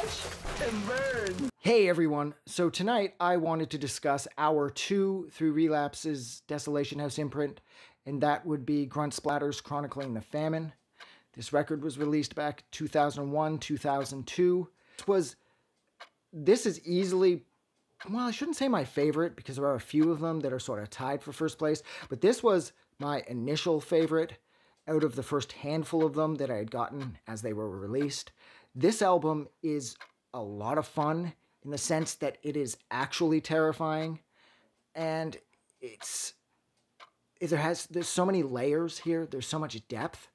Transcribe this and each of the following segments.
Watch and burn. Hey everyone, so tonight I wanted to discuss Hour 2 through Relapse's Desolation House imprint, and that would be Gruntsplatter's Chronicling the Famine. This record was released back 2001, 2002. This is easily, well, I shouldn't say my favorite because there are a few of them that are sort of tied for first place, but this was my initial favorite out of the first handful of them that I had gotten as they were released. This album is a lot of fun in the sense that it is actually terrifying, and there's so many layers here. There's so much depth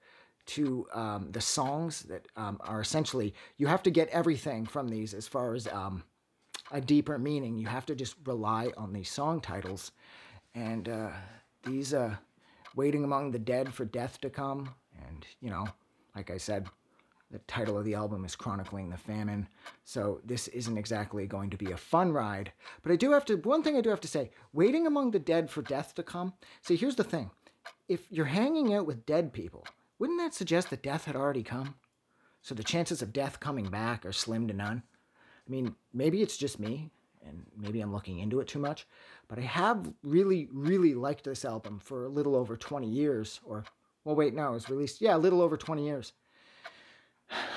to the songs that are essentially, you have to get everything from these as far as a deeper meaning. You have to just rely on these song titles, and these Waiting Among the Dead for Death to Come, and like I said, the title of the album is Chronicling the Famine, so this isn't exactly going to be a fun ride. But one thing I do have to say, Waiting Among the Dead for Death to Come, see, here's the thing. If you're hanging out with dead people, wouldn't that suggest that death had already come? So the chances of death coming back are slim to none. I mean, maybe it's just me, and maybe I'm looking into it too much, but I have really, really liked this album for a little over 20 years, or, well, wait, no, it was released, a little over 20 years.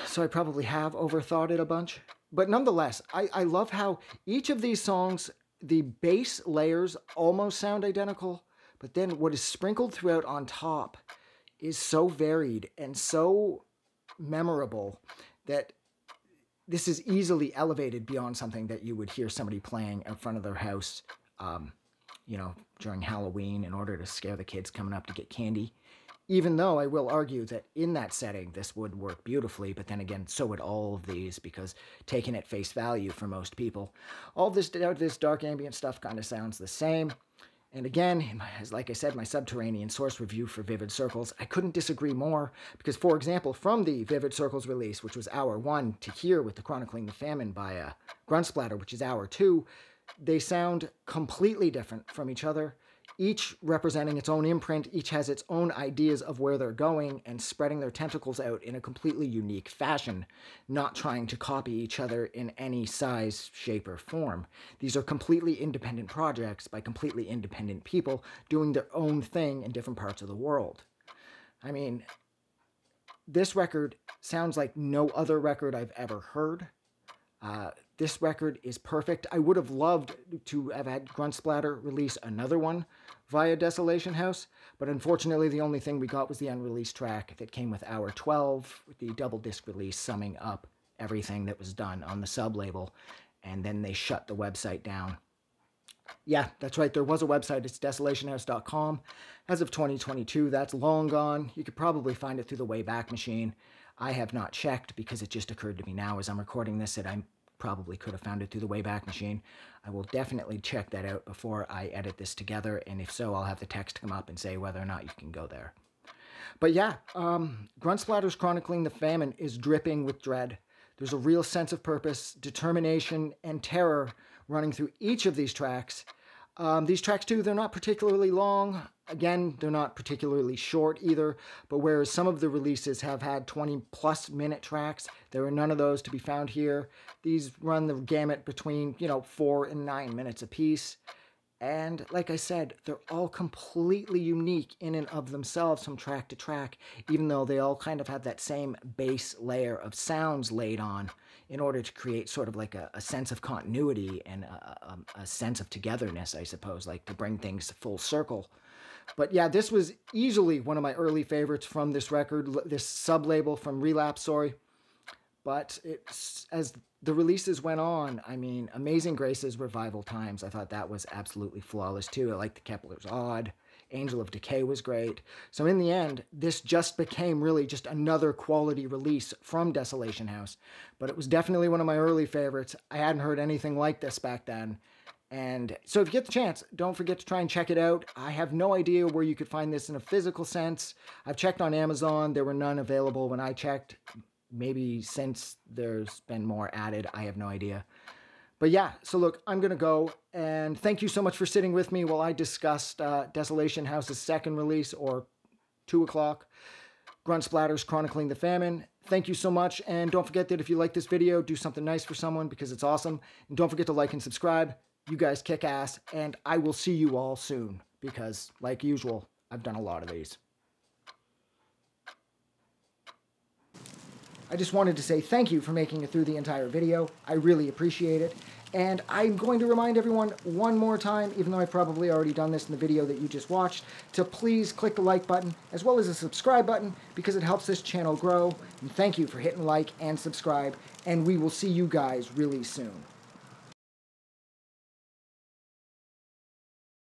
So I probably have overthought it a bunch. But nonetheless, I love how each of these songs, the bass layers almost sound identical, but then what is sprinkled throughout on top is so varied and so memorable that this is easily elevated beyond something that you would hear somebody playing in front of their house, during Halloween in order to scare the kids coming up to get candy. Even though I will argue that in that setting, this would work beautifully, but then again, so would all of these, because taken at face value for most people, all this dark ambient stuff kind of sounds the same. And again, like I said, my subterranean source review for Vivid Circles, I couldn't disagree more, because, for example, from the Vivid Circles release, which was Hour 1, to here with the Chronicling the Famine by Gruntsplatter, which is Hour 2, they sound completely different from each other, each representing its own imprint. Each has its own ideas of where they're going and spreading their tentacles out in a completely unique fashion, not trying to copy each other in any size, shape, or form. These are completely independent projects by completely independent people doing their own thing in different parts of the world. I mean, this record sounds like no other record I've ever heard. This record is perfect. I would have loved to have had Gruntsplatter release another one via Desolation House, but unfortunately the only thing we got was the unreleased track that came with Hour 12, with the double disc release summing up everything that was done on the sub-label, and then they shut the website down. Yeah, that's right, there was a website, it's desolationhouse.com. As of 2022, that's long gone. You could probably find it through the Wayback Machine. I have not checked because it just occurred to me now as I'm recording this that I probably could have found it through the Wayback Machine. I will definitely check that out before I edit this together, and if so, I'll have the text come up and say whether or not you can go there. But yeah, Gruntsplatter's Chronicling the Famine is dripping with dread. There's a real sense of purpose, determination, and terror running through each of these tracks. These tracks, too, they're not particularly long. Again, they're not particularly short either, but whereas some of the releases have had 20-plus minute tracks, there are none of those to be found here. These run the gamut between, 4 and 9 minutes apiece. And like I said, they're all completely unique in and of themselves from track to track, even though they all kind of have that same base layer of sounds laid on in order to create sort of like a sense of continuity and a sense of togetherness, I suppose, like to bring things full circle. But yeah, this was easily one of my early favorites from this record, this sub-label from Relapse, sorry. But as the releases went on, I mean, Amazing Grace's Revival Times, I thought that was absolutely flawless too. I liked the Kepler's Odd. Angel of Decay was great. So in the end, this just became really just another quality release from Desolation House. But it was definitely one of my early favorites. I hadn't heard anything like this back then. And so if you get the chance, don't forget to try and check it out. I have no idea where you could find this in a physical sense. I've checked on Amazon. There were none available when I checked. Maybe since there's been more added, I have no idea. But yeah, so look, I'm going to go, and thank you so much for sitting with me while I discussed Desolation House's second release, or 2 o'clock, Gruntsplatter's Chronicling the Famine. Thank you so much, and don't forget that if you like this video, do something nice for someone because it's awesome. And don't forget to like and subscribe. You guys kick ass, and I will see you all soon because, like usual, I've done a lot of these. I just wanted to say thank you for making it through the entire video. I really appreciate it. And I'm going to remind everyone one more time, even though I've probably already done this in the video that you just watched, to please click the like button as well as the subscribe button because it helps this channel grow. And thank you for hitting like and subscribe, and we will see you guys really soon.